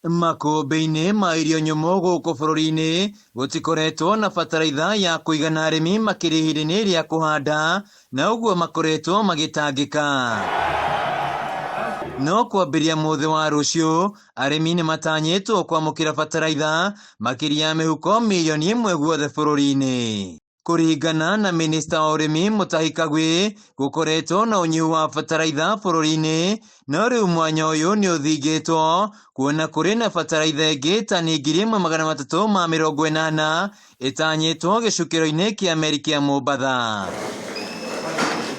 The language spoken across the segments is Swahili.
Makũmbĩ-inĩ ma irio nyũmũ gũkũ bũrũri-inĩ gũtikoretwo na bataraitha ya kũigana arĩmi makĩria ihinda-inĩ rĩa kũhanda, na ũguo makoretwo magĩtangĩka. No kwambĩrĩria mũthĩ wa rũciu, arĩmi nimatanyituo kwamukira bataraitha makĩria ya mĩhuko milioni 1 guothe bũrũri-inĩ. Kũringana na minista wa ũrĩmi Mũtahi Kagwe, gũkoretwo na ũnyihu wa bataraitha bũrũri-inĩ, no rĩu mwanya ũyũ nĩ ũthingĩtwo kuona kũrĩ na bataraitha ĩngĩ tani 1380 ĩtanyĩtwo gĩcukĩro-inĩ kĩa meri kĩa Mombatha.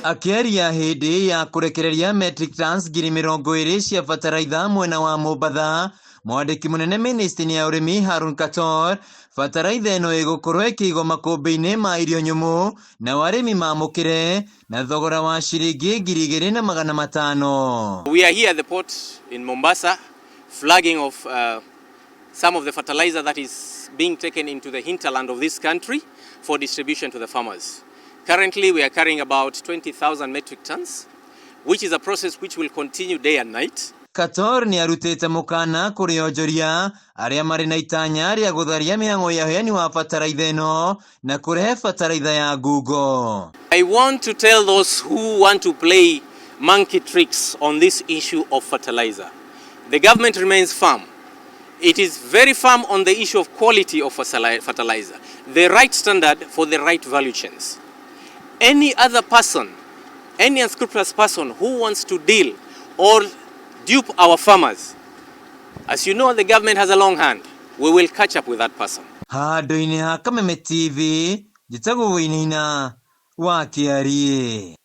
Akĩaria hĩndĩ ya kũrekereria metric tons 20,000 cia bataraitha mwena wa Mombatha, mwandĩki mũnene ministry-inĩ ya ũrĩmi Harun Kator, bataraitha ĩno ĩgũkorwo ĩkĩigwo makũmbĩ-inĩ ma irio nyũmũ na arĩmi mamũkĩre na thogora wa ciringi 2,500. We are here at the port in Mombasa, flagging of some of the fertilizer that is being taken into the hinterland of this country for distribution to the farmers. Currently, we are carrying about 20,000 metric tons, which is a process which will continue day and night. Kator ni arutĩte mũkana kũrĩ onjoria arĩa marĩ na itanya rĩa gũtharia mĩhang'o ya ũheani wa bataraitha ĩno na kũrehe bataraitha ya ngungo. I want to tell those who want to play monkey tricks on this issue of fertilizer. The government remains firm. It is very firm on the issue of quality of fertilizer, the right standard for the right value chains. Any other person, any unscrupulous person who wants to deal or dupe our farmers, as you know, the government has a long hand. We will catch up with that person. Handũ-inĩ ha Kameme TV, njĩtagwo Wĩinaina wa Kĩarie.